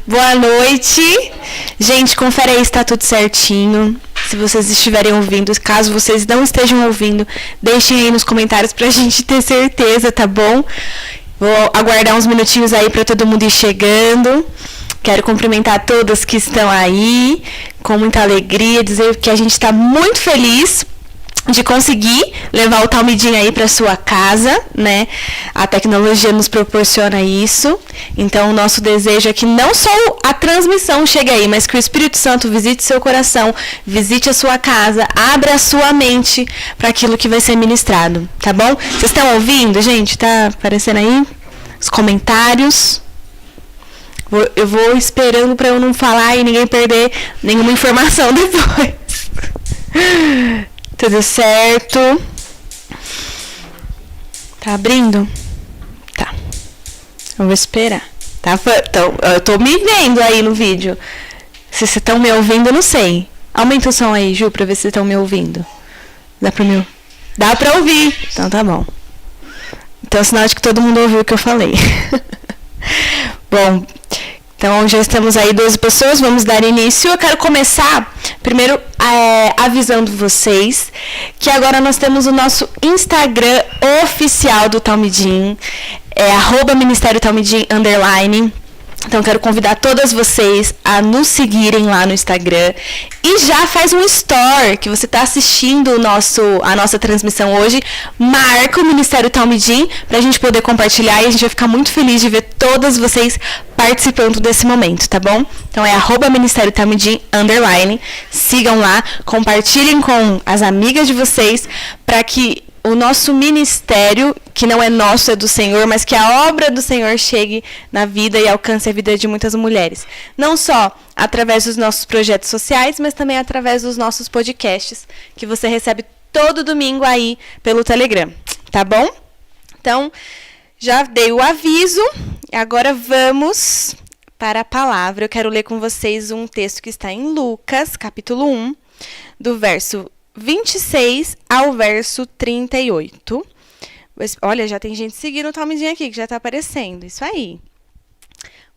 Boa noite. Gente, confere aí se tá tudo certinho. Se vocês estiverem ouvindo, caso vocês não estejam ouvindo, deixem aí nos comentários pra gente ter certeza, tá bom? Vou aguardar uns minutinhos aí pra todo mundo ir chegando. Quero cumprimentar todas que estão aí, com muita alegria, dizer que a gente está muito feliz de conseguir levar o Talmidim aí para sua casa, né? A tecnologia nos proporciona isso. Então, o nosso desejo é que não só a transmissão chegue aí, mas que o Espírito Santo visite seu coração, visite a sua casa, abra a sua mente para aquilo que vai ser ministrado, tá bom? Vocês estão ouvindo, gente? Tá aparecendo aí os comentários? Eu vou esperando para eu não falar e ninguém perder nenhuma informação depois. Tudo certo? Tá abrindo? Tá. Eu vou esperar. Tá? Então, eu tô me vendo aí no vídeo. Se vocês estão me ouvindo, eu não sei. Aumenta o som aí, Ju, pra ver se vocês estão me ouvindo. Dá pra me... Dá pra ouvir. Então tá bom. Então é sinal de que todo mundo ouviu o que eu falei. Bom, então já estamos aí 12 pessoas, vamos dar início. Eu quero começar, primeiro, avisando vocês que agora nós temos o nosso Instagram oficial do Talmidim, @Ministério Talmidim _ Então, quero convidar todas vocês a nos seguirem lá no Instagram. E já faz um story que você está assistindo a nossa transmissão hoje. Marca o Ministério Talmidim para a gente poder compartilhar. E a gente vai ficar muito feliz de ver todas vocês participando desse momento, tá bom? Então, é @Ministério Talmidim _ Sigam lá, compartilhem com as amigas de vocês para que o nosso ministério, que não é nosso, é do Senhor, mas que a obra do Senhor chegue na vida e alcance a vida de muitas mulheres. Não só através dos nossos projetos sociais, mas também através dos nossos podcasts, que você recebe todo domingo aí pelo Telegram, tá bom? Então, já dei o aviso, agora vamos para a palavra. Eu quero ler com vocês um texto que está em Lucas, capítulo 1, do verso 26 ao verso 38. Olha, já tem gente seguindo o Talmidim aqui, que já está aparecendo. Isso aí.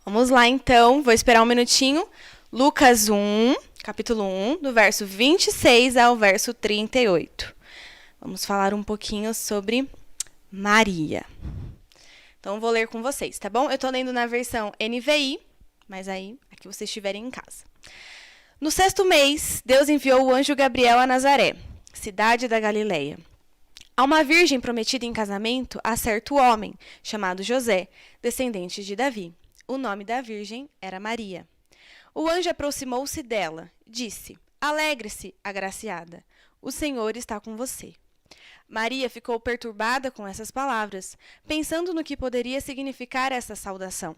Vamos lá, então. Vou esperar um minutinho. Lucas 1, capítulo 1, do verso 26 ao verso 38. Vamos falar um pouquinho sobre Maria. Então, vou ler com vocês, tá bom? Eu estou lendo na versão NVI, mas aí, aqui vocês estiverem em casa. No 6º mês, Deus enviou o anjo Gabriel a Nazaré, cidade da Galileia, a uma virgem prometida em casamento a certo homem, chamado José, descendente de Davi. O nome da virgem era Maria. O anjo aproximou-se dela, disse: "Alegre-se, agraciada, o Senhor está com você." Maria ficou perturbada com essas palavras, pensando no que poderia significar essa saudação.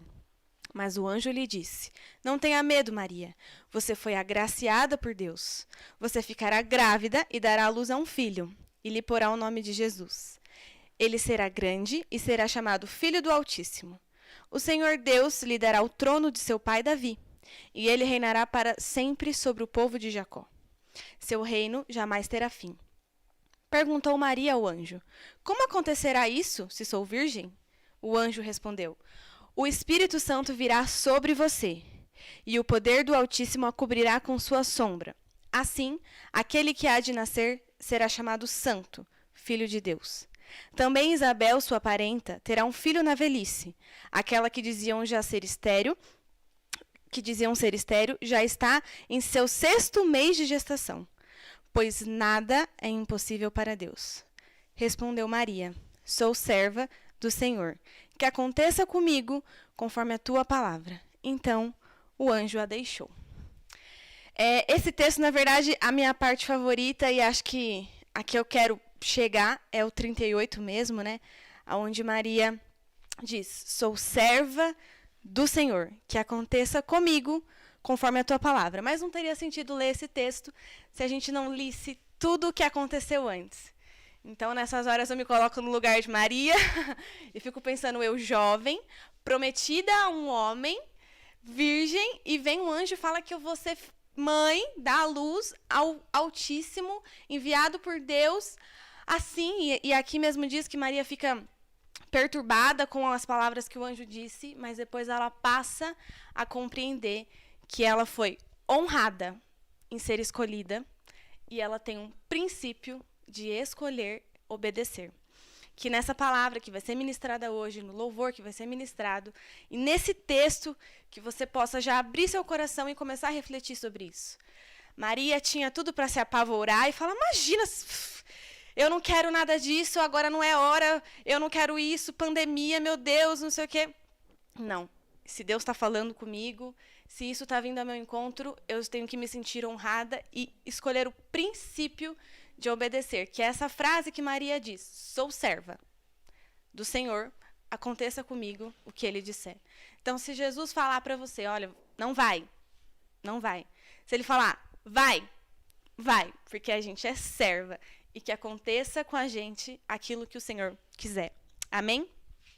Mas o anjo lhe disse: "Não tenha medo, Maria. Você foi agraciada por Deus. Você ficará grávida e dará à luz a um filho, e lhe porá o nome de Jesus. Ele será grande e será chamado Filho do Altíssimo. O Senhor Deus lhe dará o trono de seu pai Davi, e ele reinará para sempre sobre o povo de Jacó. Seu reino jamais terá fim." Perguntou Maria ao anjo: "Como acontecerá isso, se sou virgem?" O anjo respondeu: "O Espírito Santo virá sobre você, e o poder do Altíssimo a cobrirá com sua sombra. Assim, aquele que há de nascer será chamado Santo, Filho de Deus. Também Isabel, sua parenta, terá um filho na velhice. Aquela que diziam ser estéril, já está em seu 6º mês de gestação, pois nada é impossível para Deus." Respondeu Maria: "Sou serva do Senhor. Que aconteça comigo conforme a tua palavra." Então, o anjo a deixou. Esse texto, na verdade, a minha parte favorita, e acho que a que eu quero chegar é o 38 mesmo, né? Onde Maria diz: "Sou serva do Senhor. Que aconteça comigo conforme a tua palavra." Mas não teria sentido ler esse texto se a gente não lisse tudo o que aconteceu antes. Então, nessas horas, eu me coloco no lugar de Maria e fico pensando, eu jovem, prometida a um homem, virgem, e vem um anjo e fala que eu vou ser mãe, dar à luz ao Altíssimo, enviado por Deus. Assim, e aqui mesmo diz que Maria fica perturbada com as palavras que o anjo disse, mas depois ela passa a compreender que ela foi honrada em ser escolhida e ela tem um princípio de escolher obedecer. Que nessa palavra que vai ser ministrada hoje, no louvor que vai ser ministrado, e nesse texto, que você possa já abrir seu coração e começar a refletir sobre isso. Maria tinha tudo para se apavorar e falar, imagina, eu não quero nada disso, agora não é hora, eu não quero isso, pandemia, meu Deus, não sei o quê. Não. Se Deus está falando comigo, se isso está vindo ao meu encontro, eu tenho que me sentir honrada e escolher o princípio de obedecer. Que é essa frase que Maria diz, sou serva do Senhor, aconteça comigo o que Ele disser. Então, se Jesus falar para você, olha, não vai, não vai. Se Ele falar, vai, vai, porque a gente é serva e que aconteça com a gente aquilo que o Senhor quiser. Amém?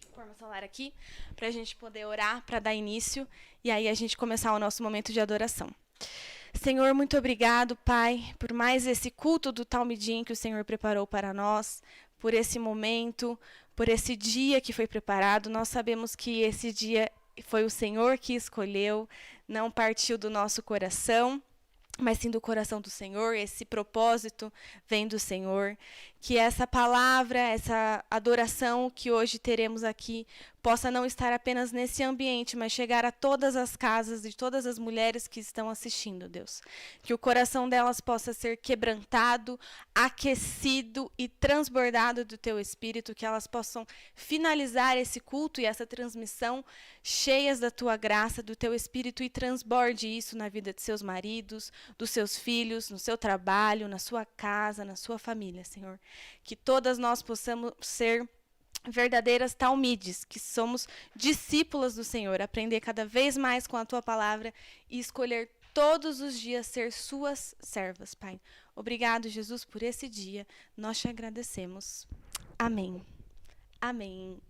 Vou pôr meu celular aqui para a gente poder orar, para dar início e aí a gente começar o nosso momento de adoração. Senhor, muito obrigado, Pai, por mais esse culto do Talmidim que o Senhor preparou para nós, por esse momento, por esse dia que foi preparado. Nós sabemos que esse dia foi o Senhor que escolheu, não partiu do nosso coração, mas sim do coração do Senhor. Esse propósito vem do Senhor. Que essa palavra, essa adoração que hoje teremos aqui, possa não estar apenas nesse ambiente, mas chegar a todas as casas de todas as mulheres que estão assistindo, Deus. Que o coração delas possa ser quebrantado, aquecido e transbordado do Teu Espírito, que elas possam finalizar esse culto e essa transmissão cheias da Tua graça, do Teu Espírito e transborde isso na vida de seus maridos, dos seus filhos, no seu trabalho, na sua casa, na sua família, Senhor. Que todas nós possamos ser verdadeiras talmides, que somos discípulas do Senhor, aprender cada vez mais com a Tua palavra e escolher todos os dias ser Suas servas, Pai. Obrigado, Jesus, por esse dia. Nós te agradecemos. Amém. Amém.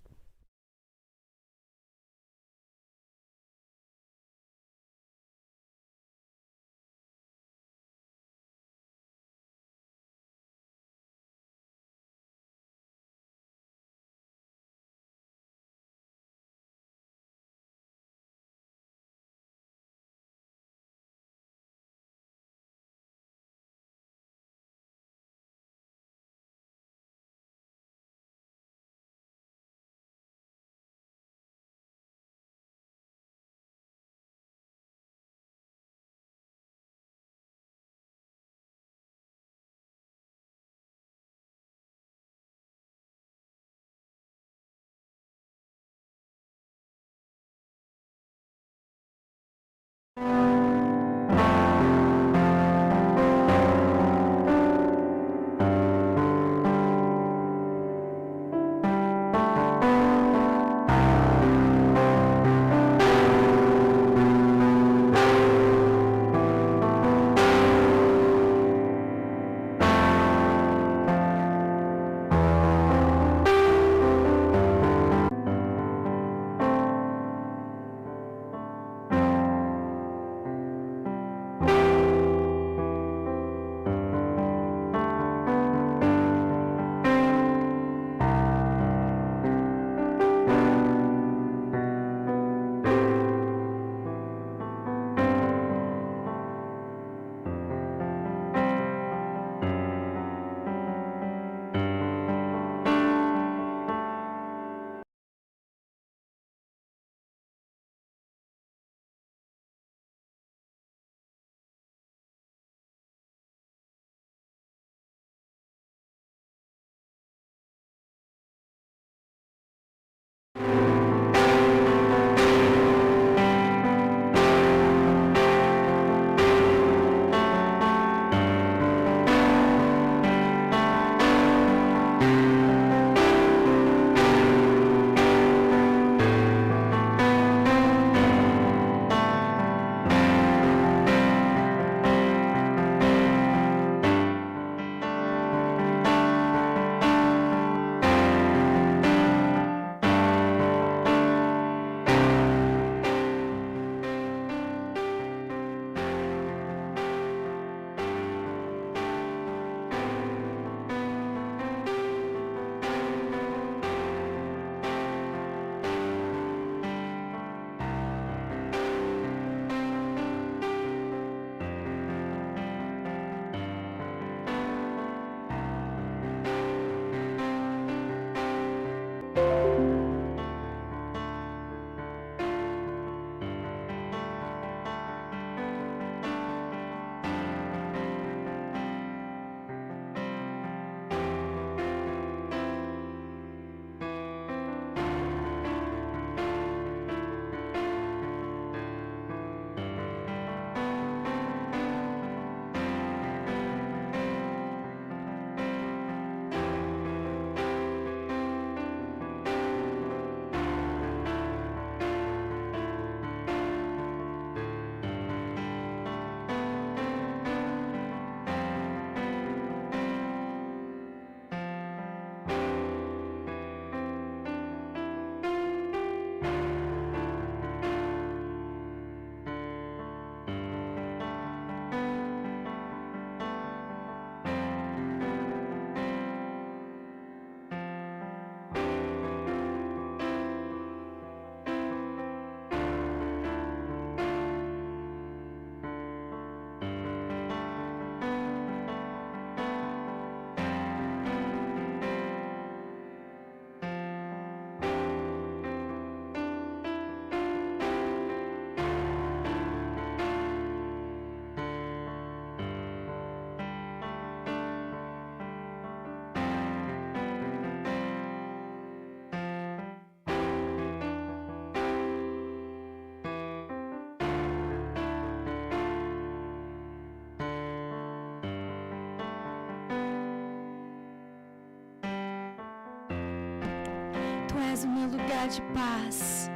és o meu lugar de paz.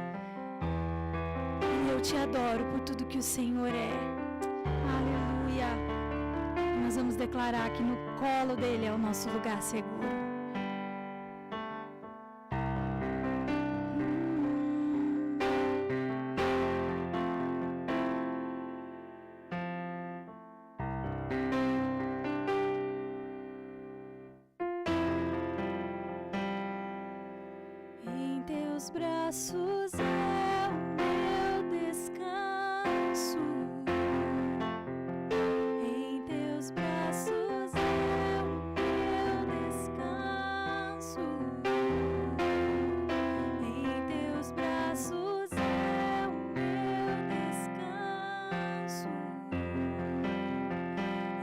E eu te adoro por tudo que o Senhor é. Aleluia. Nós vamos declarar que no colo dele é o nosso lugar seguro. Em teus braços é o meu descanso. Em teus braços é o meu descanso. Em teus braços é o meu descanso.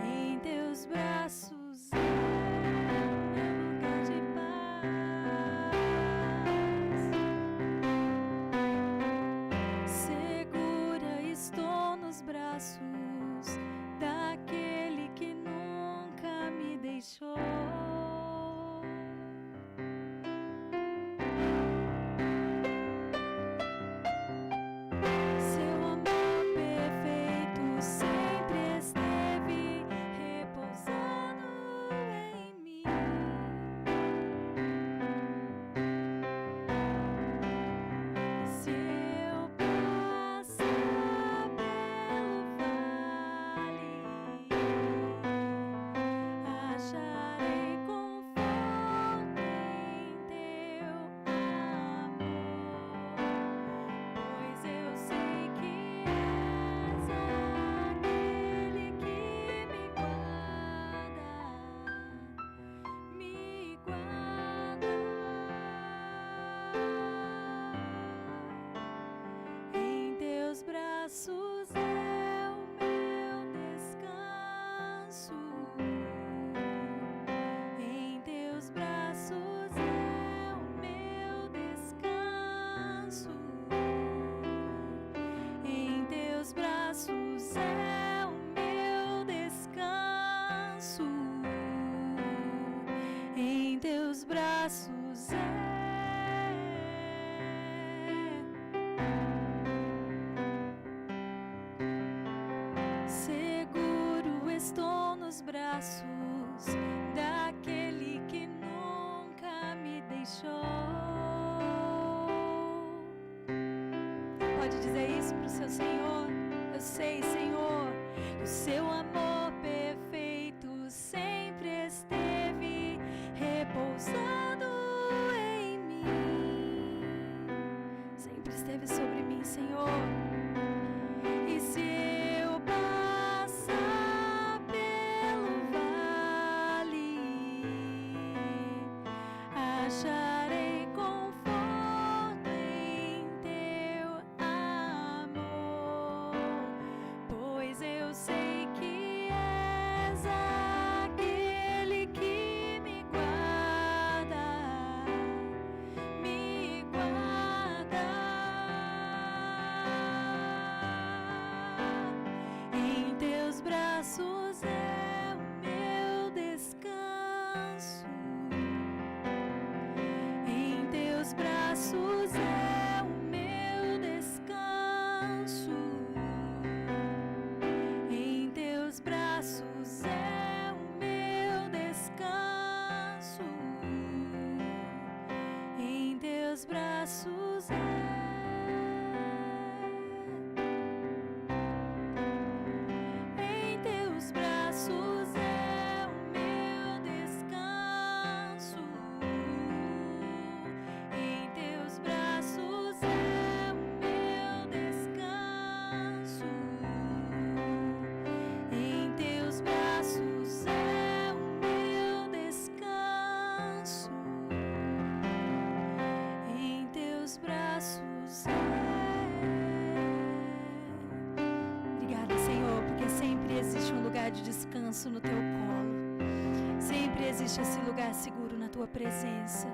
Em teus braços é o meu lugar de paz. Segura estou nos braços daquele que nunca me deixou. Seu amor perfeito sempre esteve repousando em mim. Se eu passar pelo vale, acharei conforto em teu amor, pois eu sei que és aquele que me guarda, me guarda. Em teus braços é o meu descanso. Em teus braços é o meu descanso. Em teus braços é o meu descanso. Em teus braços é. Seguro estou nos braços daquele que nunca me deixou. Pode dizer isso pro seu Senhor? Eu sei, Senhor, que o seu amor perfeito sempre esteve repousando em mim. Sempre esteve sobre mim, Senhor. E se eu passar pelo vale, acharei conforto em teu amor, pois eu sei que és aquele que me guarda, me guarda. Em teus braços é o meu descanso. Em teus braços é o meu descanso. Em teus braços é o meu descanso. Em teus braços é. Em teus braços é o meu descanso. Em teus braços é o meu descanso. Em teus braços é o meu descanso. Em teus braços é. Obrigada, Senhor, porque sempre existe um lugar de descanso no teu colo. Sempre existe esse lugar seguro na tua presença.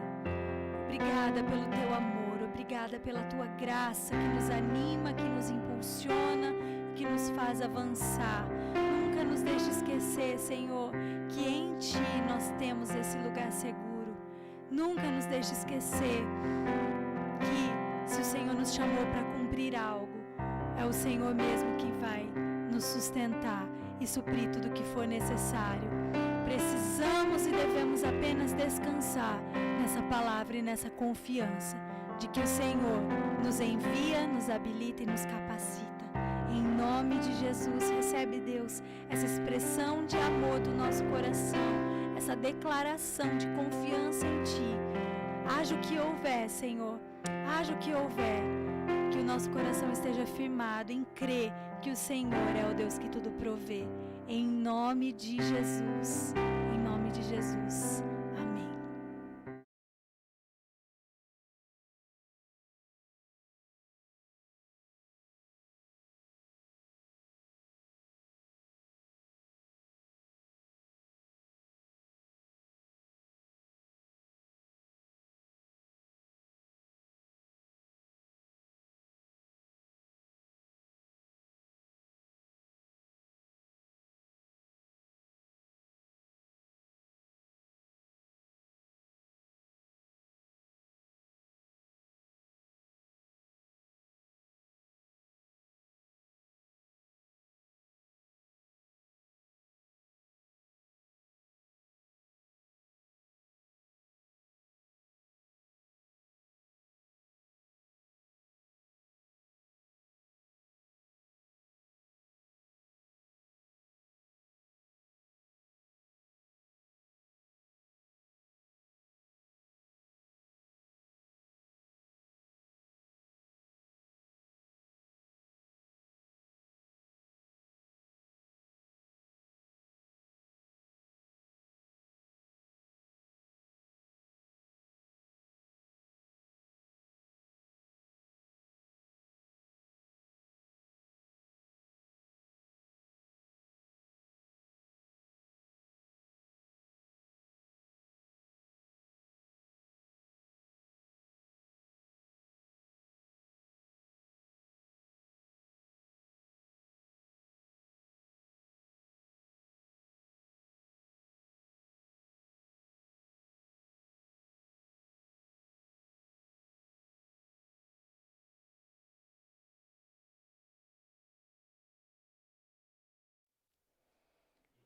Obrigada pelo teu amor, obrigada pela tua graça que nos anima, que nos impulsiona, que nos faz avançar. Nunca nos deixe esquecer, Senhor, que em Ti nós temos esse lugar seguro. Nunca nos deixe esquecer nos chamou para cumprir algo. É o Senhor mesmo que vai nos sustentar e suprir tudo o que for necessário. Precisamos e devemos apenas descansar nessa palavra e nessa confiança de que o Senhor nos envia, nos habilita e nos capacita. Em nome de Jesus, recebe, Deus, essa expressão de amor do nosso coração, essa declaração de confiança em Ti. Haja o que houver, Senhor, haja o que houver, que o nosso coração esteja firmado em crer que o Senhor é o Deus que tudo provê. Em nome de Jesus, em nome de Jesus. Amém.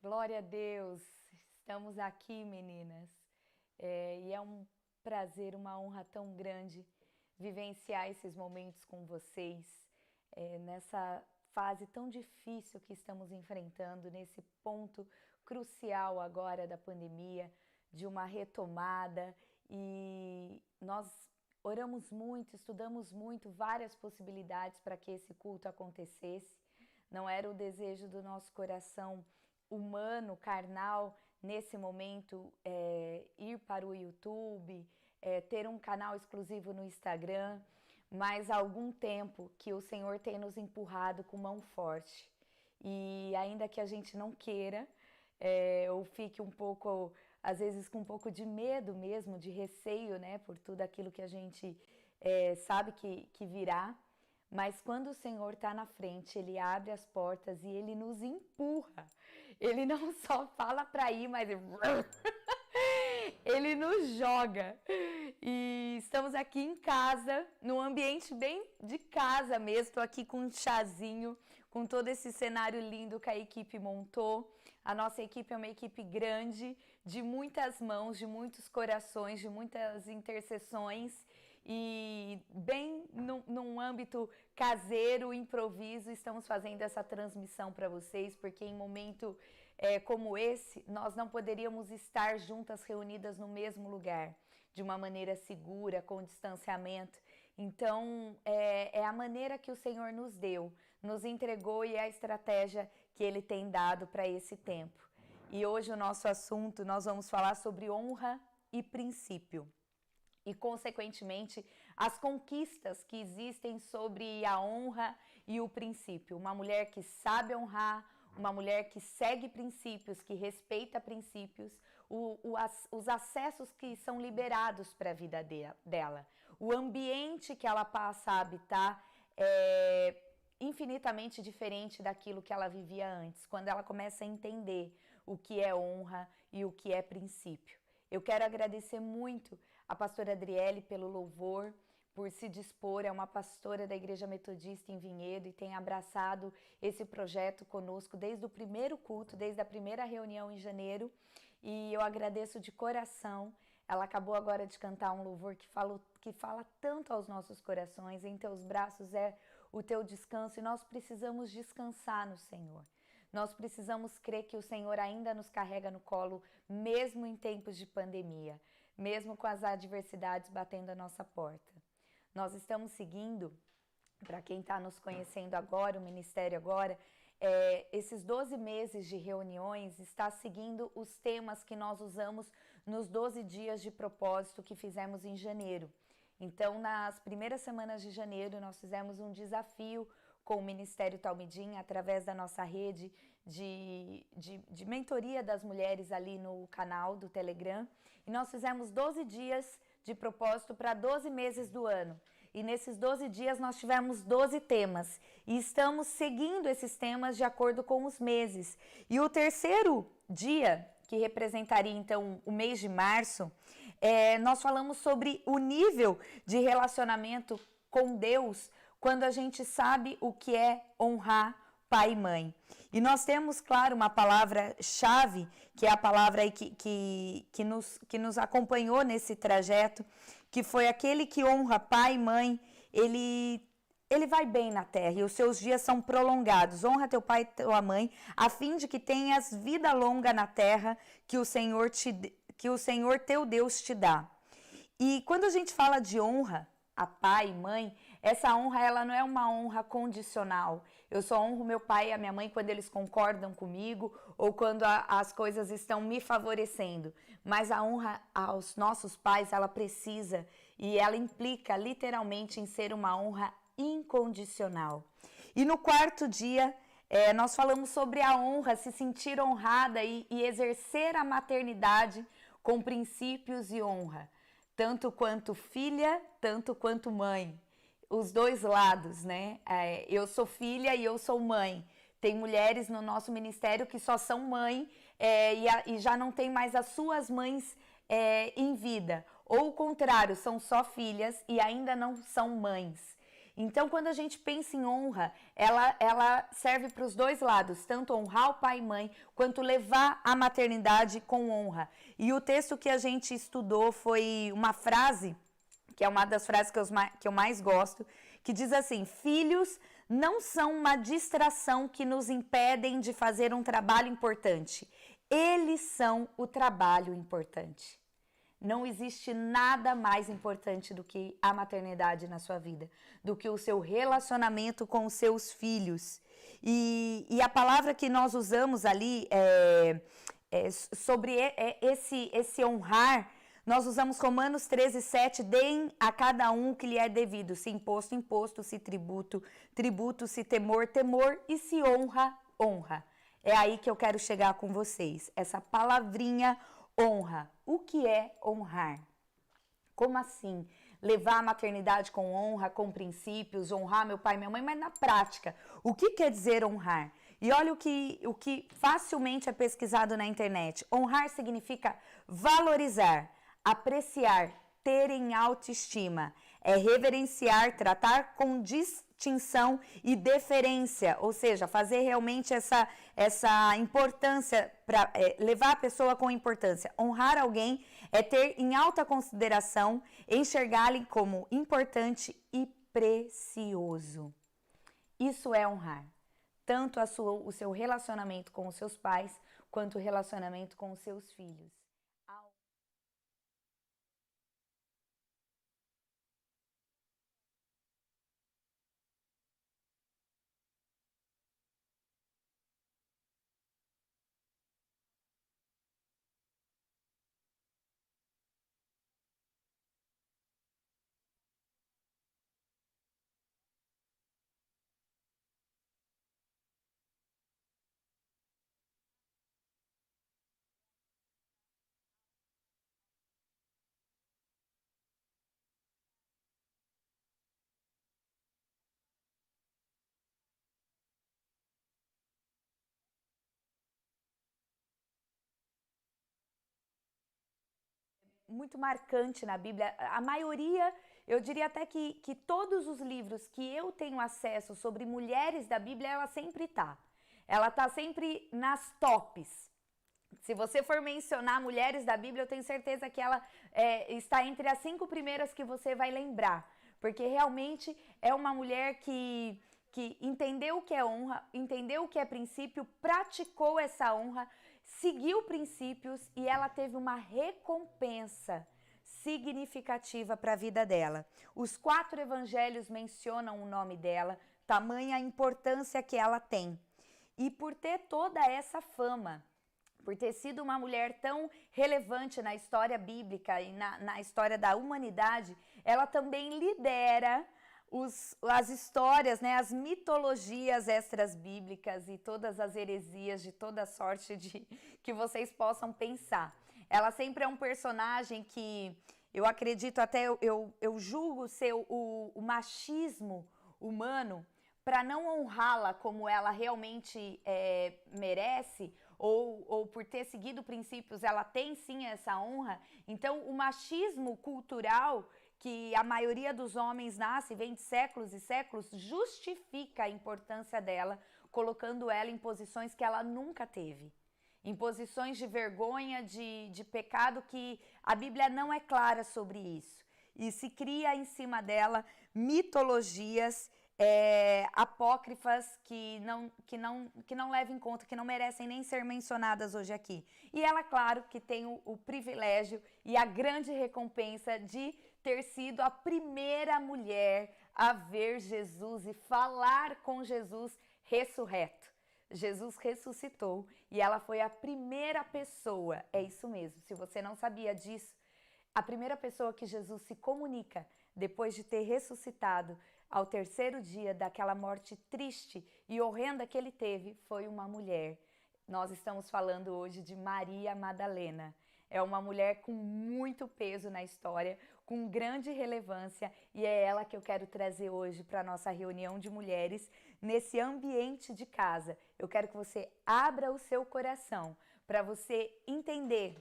Glória a Deus, estamos aqui, meninas, e é um prazer, uma honra tão grande vivenciar esses momentos com vocês, nessa fase tão difícil que estamos enfrentando, nesse ponto crucial agora da pandemia, de uma retomada, e nós oramos muito, estudamos muito várias possibilidades para que esse culto acontecesse. Não era o desejo do nosso coração humano, carnal, nesse momento, ir para o YouTube, ter um canal exclusivo no Instagram, mas há algum tempo que o Senhor tem nos empurrado com mão forte. E ainda que a gente não queira, ou fique um pouco, às vezes com um pouco de medo mesmo, de receio, né, por tudo aquilo que a gente sabe que virá, mas quando o Senhor está na frente, Ele abre as portas e Ele nos empurra. Ele não só fala para ir, mas Ele nos joga. E estamos aqui em casa, num ambiente bem de casa mesmo. Estou aqui com um chazinho, com todo esse cenário lindo que a equipe montou. A nossa equipe é uma equipe grande, de muitas mãos, de muitos corações, de muitas intercessões. E bem num âmbito caseiro, improviso, estamos fazendo essa transmissão para vocês, porque em momento como esse, nós não poderíamos estar juntas, reunidas no mesmo lugar, de uma maneira segura, com distanciamento. Então, é a maneira que o Senhor nos deu, nos entregou e é a estratégia que Ele tem dado para esse tempo. E hoje o nosso assunto, nós vamos falar sobre honra e princípio. E, consequentemente, as conquistas que existem sobre a honra e o princípio. Uma mulher que sabe honrar, uma mulher que segue princípios, que respeita princípios, os acessos que são liberados para a vida dela. O ambiente que ela passa a habitar é infinitamente diferente daquilo que ela vivia antes, quando ela começa a entender o que é honra e o que é princípio. Eu quero agradecer muito a pastora Adriele pelo louvor, por se dispor, é uma pastora da Igreja Metodista em Vinhedo e tem abraçado esse projeto conosco desde o primeiro culto, desde a primeira reunião em janeiro. E eu agradeço de coração. Ela acabou agora de cantar um louvor que fala tanto aos nossos corações. Em teus braços é o teu descanso e nós precisamos descansar no Senhor. Nós precisamos crer que o Senhor ainda nos carrega no colo, mesmo em tempos de pandemia, mesmo com as adversidades batendo a nossa porta. Nós estamos seguindo, para quem está nos conhecendo agora, o Ministério agora, esses 12 meses de reuniões está seguindo os temas que nós usamos nos 12 dias de propósito que fizemos em janeiro. Então, nas primeiras semanas de janeiro, nós fizemos um desafio com o Ministério Talmidim, através da nossa rede de mentoria das mulheres ali no canal do Telegram. E nós fizemos 12 dias de propósito para 12 meses do ano. E nesses 12 dias nós tivemos 12 temas. E estamos seguindo esses temas de acordo com os meses. E o terceiro dia, que representaria então o mês de março, nós falamos sobre o nível de relacionamento com Deus quando a gente sabe o que é honrar pai e mãe. E nós temos, claro, uma palavra-chave, que é a palavra aí que nos acompanhou nesse trajeto, que foi aquele que honra pai e mãe, ele vai bem na terra e os seus dias são prolongados. Honra teu pai e tua mãe, a fim de que tenhas vida longa na terra que o Senhor teu Deus te dá. E quando a gente fala de honra a pai e mãe, essa honra ela não é uma honra condicional. Eu só honro meu pai e a minha mãe quando eles concordam comigo ou quando as coisas estão me favorecendo. Mas a honra aos nossos pais, ela precisa e ela implica literalmente em ser uma honra incondicional. E no quarto dia, nós falamos sobre a honra, se sentir honrada e exercer a maternidade com princípios e honra. Tanto quanto filha, tanto quanto mãe. Os dois lados, né? Eu sou filha e eu sou mãe. Tem mulheres no nosso ministério que só são mãe e já não tem mais as suas mães em vida. Ou o contrário, são só filhas e ainda não são mães. Então, quando a gente pensa em honra, ela serve para os dois lados, tanto honrar o pai e mãe, quanto levar a maternidade com honra. E o texto que a gente estudou foi uma frase, que é uma das frases que eu mais gosto, que diz assim: filhos não são uma distração que nos impedem de fazer um trabalho importante. Eles são o trabalho importante. Não existe nada mais importante do que a maternidade na sua vida, do que o seu relacionamento com os seus filhos. E a palavra que nós usamos ali sobre esse honrar, nós usamos Romanos 13:7, deem a cada um o que lhe é devido, se imposto, imposto, se tributo, tributo, se temor, temor e se honra, honra. É aí que eu quero chegar com vocês, essa palavrinha honra. O que é honrar? Como assim? Levar a maternidade com honra, com princípios, honrar meu pai e minha mãe, mas na prática, o que quer dizer honrar? E olha o que facilmente é pesquisado na internet. Honrar significa valorizar, apreciar, ter em autoestima, reverenciar, tratar com distinção e deferência, ou seja, fazer realmente essa importância, levar a pessoa com importância. Honrar alguém é ter em alta consideração, enxergá-lo como importante e precioso. Isso é honrar. Tanto o seu relacionamento com os seus pais, quanto o relacionamento com os seus filhos. Muito marcante na Bíblia. A maioria eu diria até que todos os livros que eu tenho acesso sobre mulheres da Bíblia, ela sempre tá. Ela tá sempre nas tops. Se você for mencionar mulheres da Bíblia, eu tenho certeza que ela está entre as 5 primeiras que você vai lembrar. Porque realmente é uma mulher que entendeu o que é honra, entendeu o que é princípio, praticou essa honra, seguiu princípios e ela teve uma recompensa significativa para a vida dela. Os 4 evangelhos mencionam o nome dela, tamanha a importância que ela tem. E por ter toda essa fama, por ter sido uma mulher tão relevante na história bíblica e na história da humanidade, ela também lidera as histórias, né, as mitologias extras bíblicas e todas as heresias de toda sorte que vocês possam pensar. Ela sempre é um personagem que eu acredito, até eu julgo ser o machismo humano, para não honrá-la como ela realmente merece, ou por ter seguido princípios, ela tem sim essa honra. Então, o machismo cultural que a maioria dos homens nasce, vem de séculos e séculos, justifica a importância dela, colocando ela em posições que ela nunca teve. Em posições de vergonha, de pecado, que a Bíblia não é clara sobre isso. E se cria em cima dela mitologias apócrifas que não levam em conta, que não merecem nem ser mencionadas hoje aqui. E ela, claro, que tem o privilégio e a grande recompensa de ter sido a primeira mulher a ver Jesus e falar com Jesus ressurreto. Jesus ressuscitou e ela foi a primeira pessoa, é isso mesmo, se você não sabia disso, a primeira pessoa que Jesus se comunica depois de ter ressuscitado ao 3º dia daquela morte triste e horrenda que ele teve, foi uma mulher. Nós estamos falando hoje de Maria Madalena. É uma mulher com muito peso na história, com grande relevância, e é ela que eu quero trazer hoje para a nossa reunião de mulheres nesse ambiente de casa. Eu quero que você abra o seu coração para você entender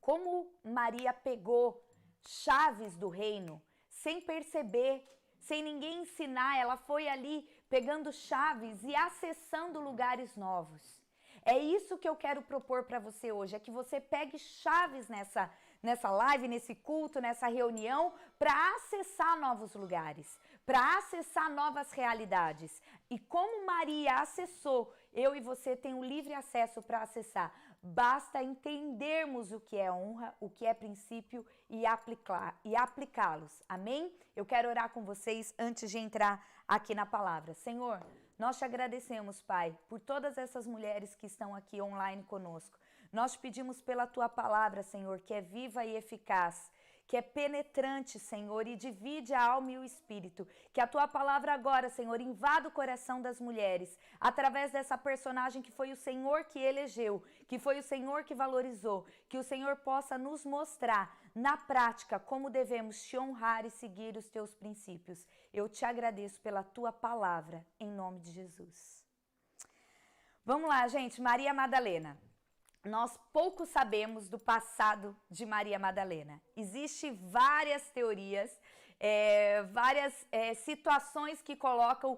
como Maria pegou chaves do reino sem perceber, sem ninguém ensinar. Ela foi ali pegando chaves e acessando lugares novos. É isso que eu quero propor para você hoje, é que você pegue chaves nessa live, nesse culto, nessa reunião, para acessar novos lugares, para acessar novas realidades. E como Maria acessou, eu e você tem o livre acesso para acessar. Basta entendermos o que é honra, o que é princípio e aplicá-los. Amém? Eu quero orar com vocês antes de entrar aqui na palavra. Senhor, nós te agradecemos, Pai, por todas essas mulheres que estão aqui online conosco. Nós te pedimos pela tua palavra, Senhor, que é viva e eficaz, que é penetrante, Senhor, e divide a alma e o espírito. Que a tua palavra agora, Senhor, invada o coração das mulheres, através dessa personagem que foi o Senhor que elegeu, que foi o Senhor que valorizou, que o Senhor possa nos mostrar na prática como devemos te honrar e seguir os teus princípios. Eu te agradeço pela tua palavra, em nome de Jesus. Vamos lá, gente, Maria Madalena. Nós pouco sabemos do passado de Maria Madalena. Existem várias teorias, várias situações que colocam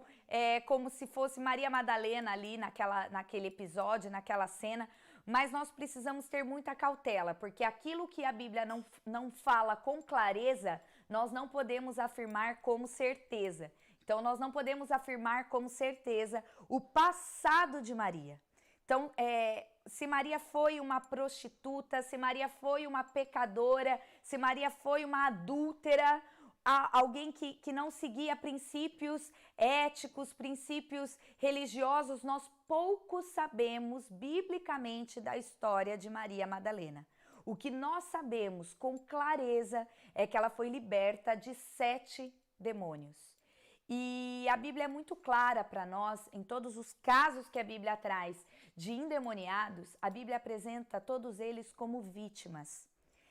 como se fosse Maria Madalena ali naquele episódio, naquela cena, mas nós precisamos ter muita cautela, porque aquilo que a Bíblia não fala com clareza, nós não podemos afirmar como certeza. Então, nós não podemos afirmar como certeza o passado de Maria. Então, se Maria foi uma prostituta, se Maria foi uma pecadora, se Maria foi uma adúltera, alguém que não seguia princípios éticos, princípios religiosos, nós pouco sabemos biblicamente da história de Maria Madalena. O que nós sabemos com clareza é que ela foi liberta de 7 demônios. E a Bíblia é muito clara para nós, em todos os casos que a Bíblia traz de endemoniados, a Bíblia apresenta todos eles como vítimas.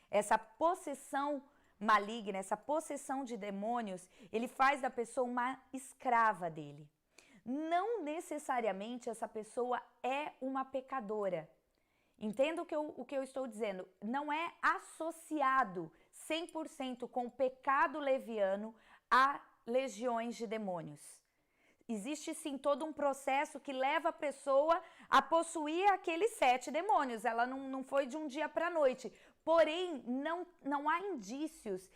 Essa possessão maligna, essa possessão de demônios, ele faz da pessoa uma escrava dele. Não necessariamente essa pessoa é uma pecadora. Entenda o que eu estou dizendo. Não é associado 100% com o pecado leviano a legiões de demônios. Existe sim todo um processo que leva a pessoa a possuir aqueles 7 demônios. Ela não foi de um dia para a noite. Porém, não há indícios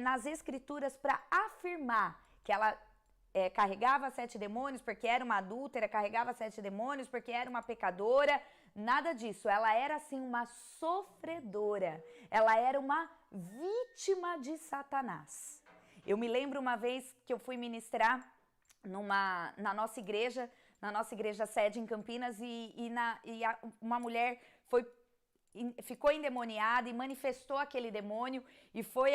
nas escrituras para afirmar que ela carregava 7 demônios porque era uma adúltera, carregava 7 demônios porque era uma pecadora. Nada disso. Ela era sim uma sofredora. Ela era uma vítima de Satanás. Eu me lembro uma vez que eu fui ministrar na nossa igreja sede em Campinas, uma mulher ficou endemoniada e manifestou aquele demônio, e foi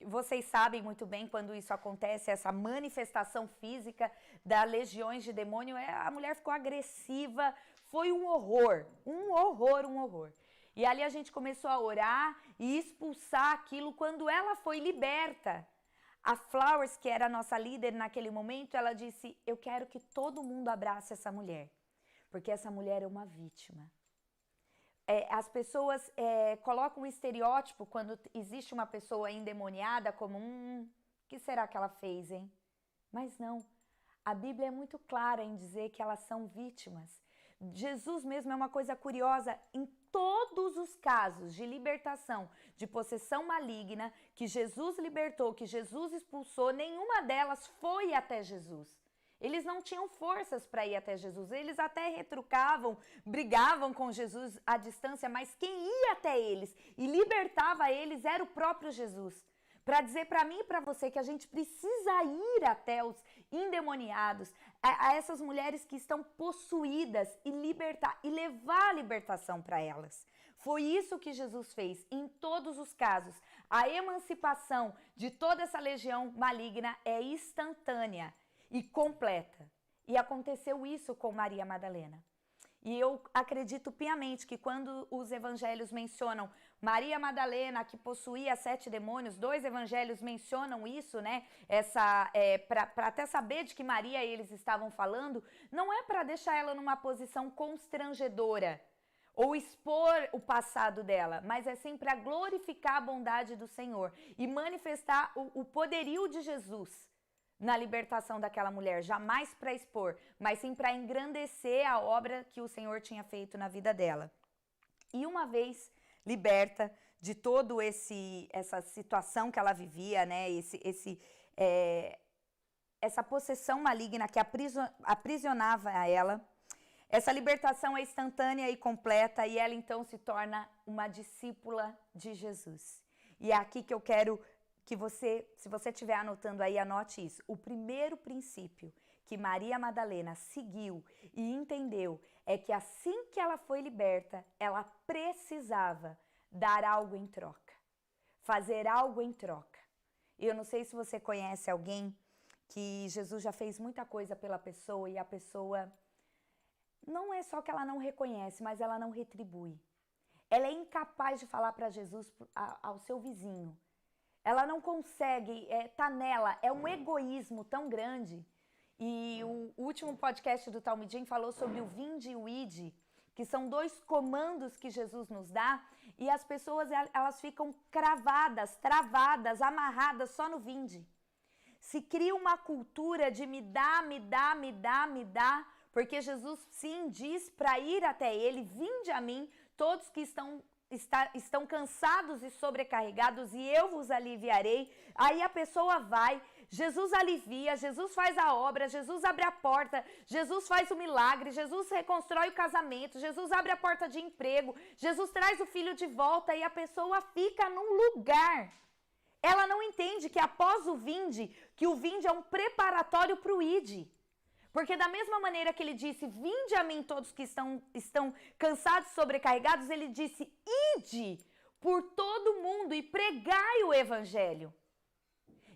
vocês sabem muito bem quando isso acontece, essa manifestação física das legiões de demônio, a mulher ficou agressiva, foi um horror. E ali a gente começou a orar e expulsar aquilo. Quando ela foi liberta, a Flowers, que era a nossa líder naquele momento, ela disse: eu quero que todo mundo abrace essa mulher, porque essa mulher é uma vítima. As pessoas colocam um estereótipo quando existe uma pessoa endemoniada como, o que será que ela fez, hein? Mas não, a Bíblia é muito clara em dizer que elas são vítimas. Jesus mesmo é uma coisa curiosa, em todos os casos de libertação, de possessão maligna, que Jesus libertou, que Jesus expulsou, nenhuma delas foi até Jesus. Eles não tinham forças para ir até Jesus, eles até retrucavam, brigavam com Jesus à distância, mas quem ia até eles e libertava eles era o próprio Jesus. Para dizer para mim e para você que a gente precisa ir até os endemoniados, a essas mulheres que estão possuídas e libertar e levar a libertação para elas. Foi isso que Jesus fez em todos os casos. A emancipação de toda essa legião maligna é instantânea e completa. E aconteceu isso com Maria Madalena. E eu acredito piamente que quando os evangelhos mencionam Maria Madalena, que possuía 7 demônios, 2 evangelhos mencionam isso, né? Para até saber de que Maria eles estavam falando, não é para deixar ela numa posição constrangedora ou expor o passado dela, mas é sim para glorificar a bondade do Senhor e manifestar o poderio de Jesus na libertação daquela mulher, jamais para expor, mas sim para engrandecer a obra que o Senhor tinha feito na vida dela. E uma vez liberta de todo essa situação que ela vivia, né, essa possessão maligna que aprisionava a ela, essa libertação é instantânea e completa, e ela então se torna uma discípula de Jesus. E é aqui que eu quero que você, se você estiver anotando aí, anote isso. O primeiro princípio que Maria Madalena seguiu e entendeu é que assim que ela foi liberta, ela precisava dar algo em troca, fazer algo em troca. E eu não sei se você conhece alguém que Jesus já fez muita coisa pela pessoa e a pessoa não é só que ela não reconhece, mas ela não retribui. Ela é incapaz de falar para Jesus, ao seu vizinho. Ela não consegue, tá nela, é um egoísmo tão grande. E o último podcast do Talmidim falou sobre o vinde e o ide, que são 2 comandos que Jesus nos dá, e as pessoas elas ficam cravadas, travadas, amarradas só no vinde. Se cria uma cultura de me dá, porque Jesus sim diz para ir até ele, vinde a mim, todos que estão cansados e sobrecarregados, e eu vos aliviarei. Aí a pessoa vai, Jesus alivia, Jesus faz a obra, Jesus abre a porta, Jesus faz o milagre, Jesus reconstrói o casamento, Jesus abre a porta de emprego, Jesus traz o filho de volta, e a pessoa fica num lugar. Ela não entende que após o vinde, que o vinde é um preparatório para o ide. Porque da mesma maneira que ele disse, vinde a mim todos que estão cansados e sobrecarregados, ele disse, ide por todo mundo e pregai o evangelho.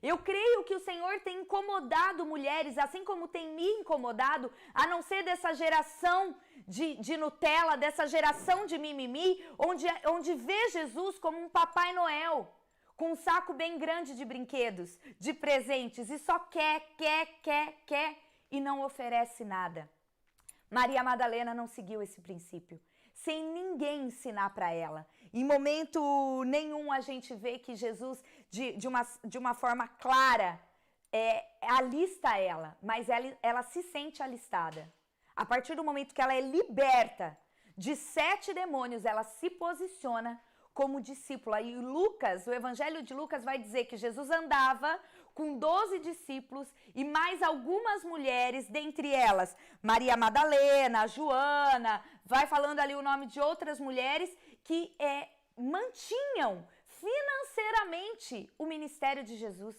Eu creio que o Senhor tem incomodado mulheres, assim como tem me incomodado, a não ser dessa geração de Nutella, dessa geração de mimimi, onde vê Jesus como um Papai Noel, com um saco bem grande de brinquedos, de presentes, e só quer, e não oferece nada. Maria Madalena não seguiu esse princípio. sem ninguém ensinar para ela. Em momento nenhum a gente vê que Jesus, de uma forma clara, alista ela, mas ela se sente alistada. A partir do momento que ela é liberta de 7 demônios, ela se posiciona como discípula. E Lucas, o Evangelho de Lucas vai dizer que Jesus andava com 12 discípulos e mais algumas mulheres, dentre elas Maria Madalena, Joana, vai falando ali o nome de outras mulheres que mantinham financeiramente o ministério de Jesus.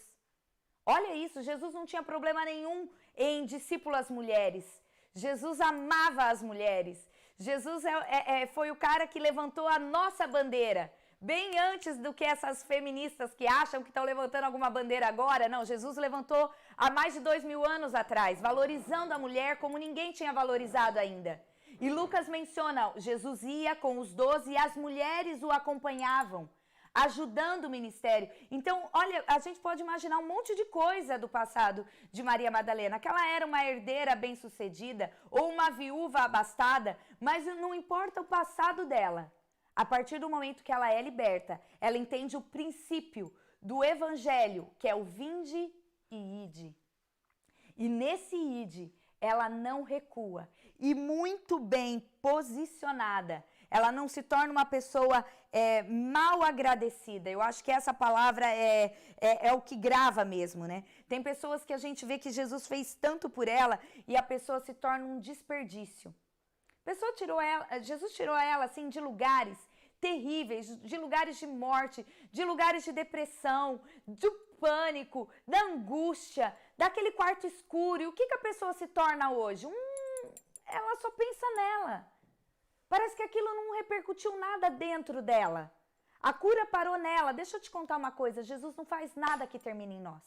Olha isso, Jesus não tinha problema nenhum em discípulas mulheres. Jesus amava as mulheres. Jesus foi o cara que levantou a nossa bandeira. Bem antes do que essas feministas que acham que estão levantando alguma bandeira agora. Não, Jesus levantou há mais de 2000 anos atrás, valorizando a mulher como ninguém tinha valorizado ainda. E Lucas menciona, Jesus ia com os 12 e as mulheres o acompanhavam, ajudando o ministério. Então, olha, a gente pode imaginar um monte de coisa do passado de Maria Madalena, que ela era uma herdeira bem-sucedida ou uma viúva abastada, mas não importa o passado dela. A partir do momento que ela é liberta, ela entende o princípio do evangelho, que é o vinde e ide. E nesse ide, ela não recua. E muito bem posicionada. Ela não se torna uma pessoa mal agradecida. Eu acho que essa palavra é o que grava mesmo, né? Tem pessoas que a gente vê que Jesus fez tanto por ela e a pessoa se torna um desperdício. Jesus tirou ela assim de lugares terríveis, de lugares de morte, de lugares de depressão, do pânico, da angústia, daquele quarto escuro. E o que a pessoa se torna hoje? Ela só pensa nela. Parece que aquilo não repercutiu nada dentro dela. A cura parou nela. Deixa eu te contar uma coisa. Jesus não faz nada que termine em nós.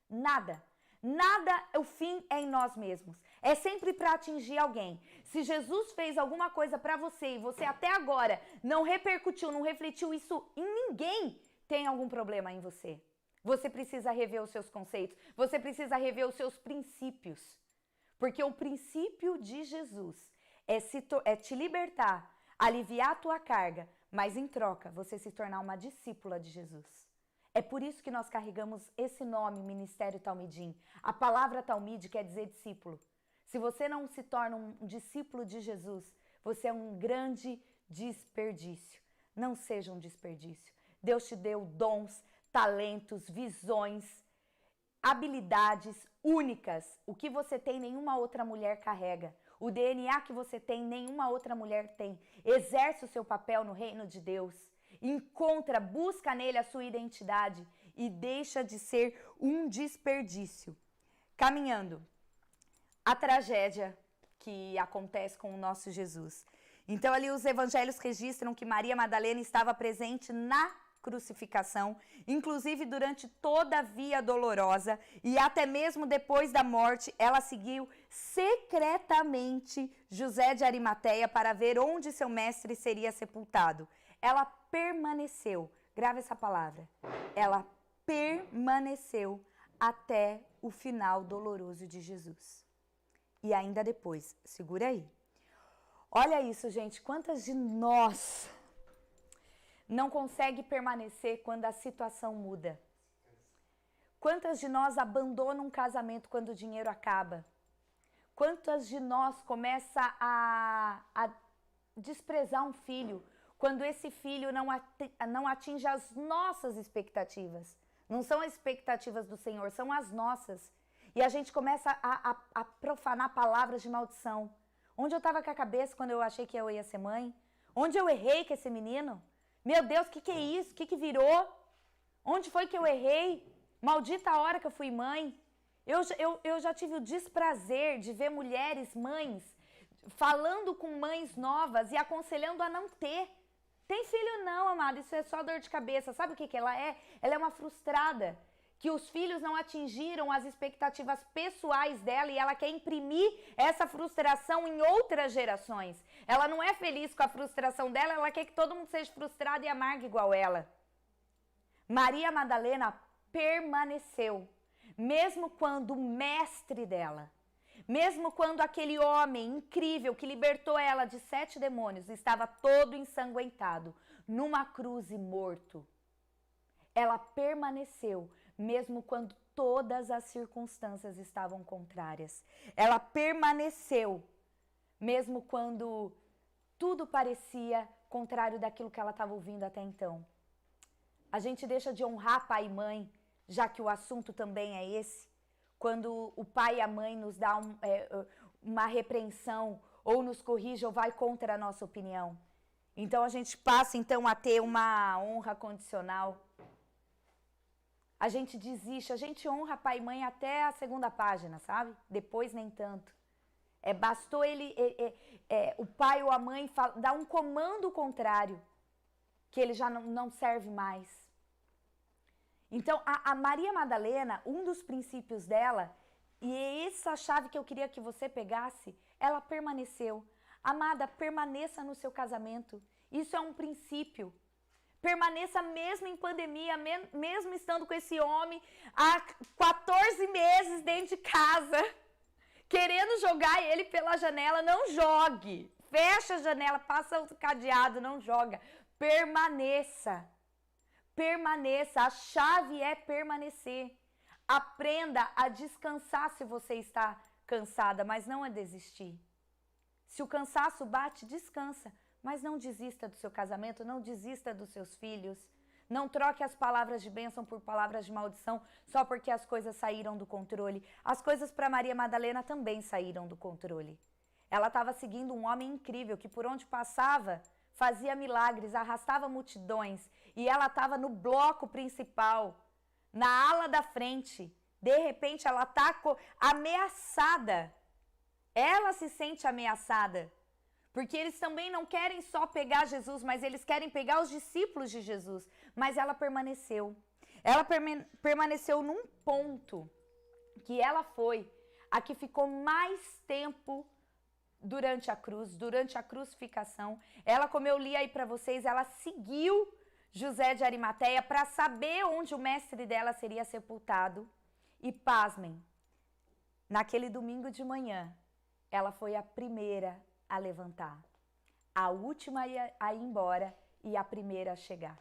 Nada. Nada, o fim é em nós mesmos. É sempre para atingir alguém. Se Jesus fez alguma coisa para você e você até agora não repercutiu, não refletiu isso em ninguém, tem algum problema em você. Você precisa rever os seus conceitos. Você precisa rever os seus princípios. Porque o princípio de Jesus é te libertar, aliviar a tua carga, mas em troca você se tornar uma discípula de Jesus. É por isso que nós carregamos esse nome, Ministério Talmidim. A palavra Talmide quer dizer discípulo. Se você não se torna um discípulo de Jesus, você é um grande desperdício. Não seja um desperdício. Deus te deu dons, talentos, visões, habilidades únicas. O que você tem, nenhuma outra mulher carrega. O DNA que você tem, nenhuma outra mulher tem. Exerce o seu papel no reino de Deus. Busca nele a sua identidade e deixa de ser um desperdício. Caminhando, a tragédia que acontece com o nosso Jesus. Então ali os evangelhos registram que Maria Madalena estava presente na crucificação, inclusive durante toda a via dolorosa e até mesmo depois da morte, ela seguiu secretamente José de Arimateia para ver onde seu mestre seria sepultado. Ela permaneceu, grava essa palavra, ela permaneceu até o final doloroso de Jesus. E ainda depois, segura aí. Olha isso, gente, quantas de nós não consegue permanecer quando a situação muda? Quantas de nós abandonam um casamento quando o dinheiro acaba? Quantas de nós começa a desprezar um filho quando esse filho não atinge as nossas expectativas? Não são as expectativas do Senhor, são as nossas. E a gente começa a profanar palavras de maldição. Onde eu estava com a cabeça quando eu achei que eu ia ser mãe? Onde eu errei com esse menino? Meu Deus, o que é isso? O que virou? Onde foi que eu errei? Maldita a hora que eu fui mãe. Eu já tive o desprazer de ver mulheres, mães, falando com mães novas e aconselhando a não ter. Tem filho não, amado, isso é só dor de cabeça. Sabe o que ela é? Ela é uma frustrada. Que os filhos não atingiram as expectativas pessoais dela e ela quer imprimir essa frustração em outras gerações. Ela não é feliz com a frustração dela, ela quer que todo mundo seja frustrado e amargo igual ela. Maria Madalena permaneceu, mesmo quando o mestre dela, Mesmo quando aquele homem incrível que libertou ela de 7 demônios estava todo ensanguentado, numa cruz e morto, ela permaneceu, mesmo quando todas as circunstâncias estavam contrárias. Ela permaneceu, mesmo quando tudo parecia contrário daquilo que ela estava ouvindo até então. A gente deixa de honrar pai e mãe, já que o assunto também é esse. Quando o pai e a mãe nos dá uma repreensão, ou nos corrige, ou vai contra a nossa opinião. Então, a gente passa então a ter uma honra condicional. A gente desiste, a gente honra pai e mãe até a 2ª página, sabe? Depois nem tanto. Bastou o pai ou a mãe dar um comando contrário, que ele já não serve mais. Então, a Maria Madalena, um dos princípios dela, e essa chave que eu queria que você pegasse, ela permaneceu. Amada, permaneça no seu casamento. Isso é um princípio. Permaneça mesmo em pandemia, mesmo estando com esse homem há 14 meses dentro de casa, querendo jogar ele pela janela. Não jogue. Fecha a janela, passa o cadeado, não joga. Permaneça. Permaneça. A chave é permanecer. Aprenda a descansar se você está cansada, mas não a desistir. Se o cansaço bate, descansa. Mas não desista do seu casamento, não desista dos seus filhos. Não troque as palavras de bênção por palavras de maldição só porque as coisas saíram do controle. As coisas para Maria Madalena também saíram do controle. Ela estava seguindo um homem incrível que por onde passava fazia milagres, arrastava multidões. E ela estava no bloco principal, na ala da frente. De repente ela está ameaçada. Ela se sente ameaçada. Porque eles também não querem só pegar Jesus, mas eles querem pegar os discípulos de Jesus. Mas ela permaneceu. Ela permaneceu num ponto que ela foi a que ficou mais tempo durante a cruz, durante a crucificação. Ela, como eu li aí para vocês, ela seguiu José de Arimateia para saber onde o mestre dela seria sepultado. E pasmem, naquele domingo de manhã, ela foi a primeira a levantar, a última a ir embora e a primeira a chegar.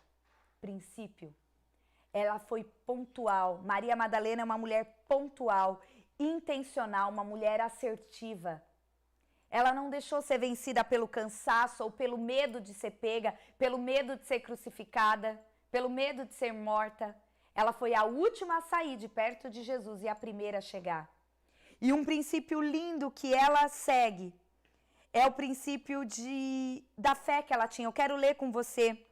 Princípio. Ela foi pontual. Maria Madalena é uma mulher pontual, intencional, uma mulher assertiva. Ela não deixou ser vencida pelo cansaço ou pelo medo de ser pega, pelo medo de ser crucificada, pelo medo de ser morta. Ela foi a última a sair de perto de Jesus e a primeira a chegar. E um princípio lindo que ela segue é o princípio da fé que ela tinha. Eu quero ler com você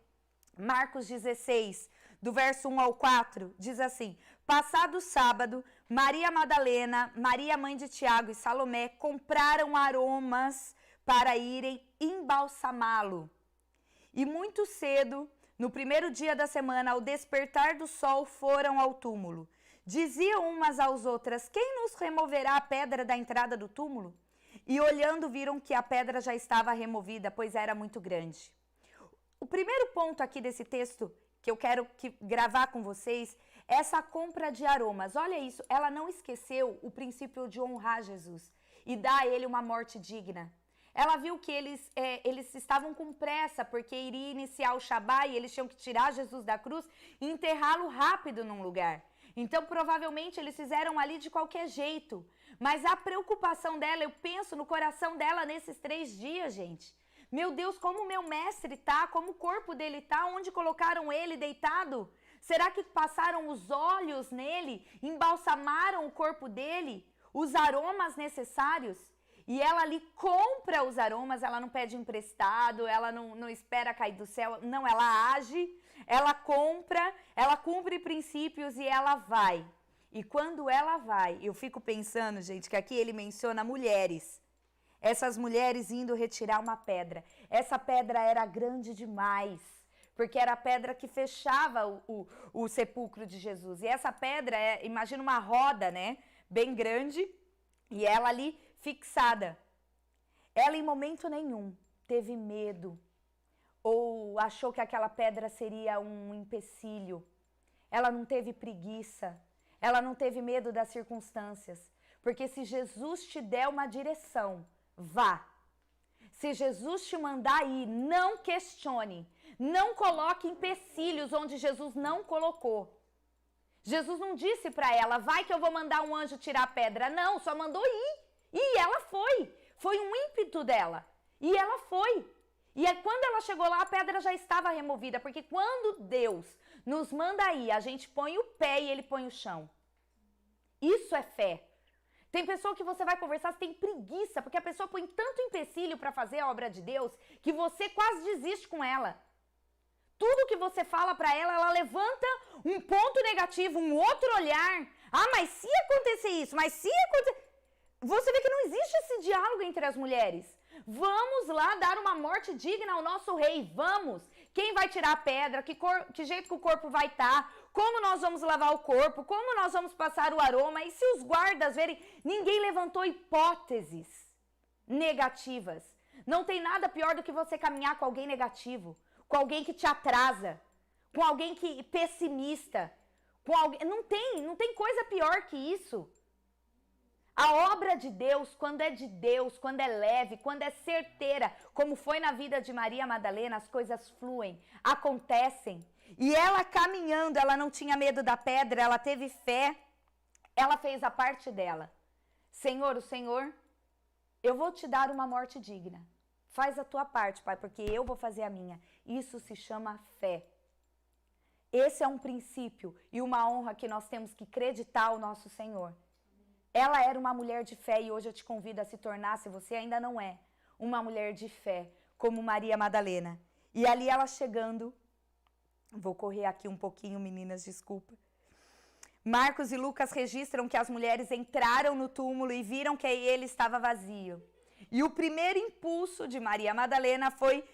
Marcos 16, do verso 1 ao 4, diz assim: Passado o sábado, Maria Madalena, Maria mãe de Tiago e Salomé compraram aromas para irem embalsamá-lo. E muito cedo, no primeiro dia da semana, ao despertar do sol, foram ao túmulo. Diziam umas às outras: Quem nos removerá a pedra da entrada do túmulo? E olhando viram que a pedra já estava removida, pois era muito grande. O primeiro ponto aqui desse texto que eu quero gravar com vocês é essa compra de aromas. Olha isso, ela não esqueceu o princípio de honrar Jesus e dar a ele uma morte digna. Ela viu que eles estavam com pressa porque iria iniciar o Shabá e eles tinham que tirar Jesus da cruz e enterrá-lo rápido num lugar. Então, provavelmente, eles fizeram ali de qualquer jeito. Mas a preocupação dela, eu penso no coração dela nesses 3 dias, gente. Meu Deus, como o meu mestre tá, como o corpo dele tá, onde colocaram ele deitado? Será que passaram os óleos nele, embalsamaram o corpo dele, os aromas necessários? E ela ali compra os aromas, ela não pede emprestado, ela não espera cair do céu, não, ela age, ela compra, ela cumpre princípios e ela vai. E quando ela vai, eu fico pensando, gente, que aqui ele menciona mulheres. Essas mulheres indo retirar uma pedra. Essa pedra era grande demais, porque era a pedra que fechava o sepulcro de Jesus. E essa pedra, imagina uma roda, né, bem grande, e ela ali fixada. Ela em momento nenhum teve medo ou achou que aquela pedra seria um empecilho. Ela não teve preguiça. Ela não teve medo das circunstâncias, Porque se Jesus te der uma direção, vá. Se Jesus te mandar ir, não questione. Não coloque empecilhos onde Jesus não colocou. Jesus não disse para ela, vai que eu vou mandar um anjo tirar a pedra. Não, só mandou ir. E ela foi. Foi um ímpeto dela. E ela foi. E quando ela chegou lá, a pedra já estava removida. Porque quando Deus nos manda ir, a gente põe o pé e ele põe o chão. Isso é fé. Tem pessoa que você vai conversar, você tem preguiça, porque a pessoa põe tanto empecilho para fazer a obra de Deus, que você quase desiste com ela. Tudo que você fala para ela, ela levanta um ponto negativo, um outro olhar. Ah, mas se acontecer isso, mas se acontecer... Você vê que não existe esse diálogo entre as mulheres. Vamos lá dar uma morte digna ao nosso rei, vamos. Quem vai tirar a pedra, que jeito que o corpo vai estar, como nós vamos lavar o corpo, como nós vamos passar o aroma. E se os guardas verem, ninguém levantou hipóteses negativas. Não tem nada pior do que você caminhar com alguém negativo, com alguém que te atrasa, com alguém que pessimista, com alguém... Não tem coisa pior que isso. A obra de Deus, quando é de Deus, quando é leve, quando é certeira, como foi na vida de Maria Madalena, as coisas fluem, acontecem. E ela caminhando, ela não tinha medo da pedra, ela teve fé, ela fez a parte dela. Senhor, eu vou te dar uma morte digna. Faz a tua parte, Pai, porque eu vou fazer a minha. Isso se chama fé. Esse é um princípio e uma honra que nós temos que acreditar ao nosso Senhor. Ela era uma mulher de fé e hoje eu te convido a se tornar, se você ainda não é, uma mulher de fé, como Maria Madalena. E ali ela chegando, vou correr aqui um pouquinho, meninas, desculpa. Marcos e Lucas registram que as mulheres entraram no túmulo e viram que ele estava vazio. E o primeiro impulso de Maria Madalena foi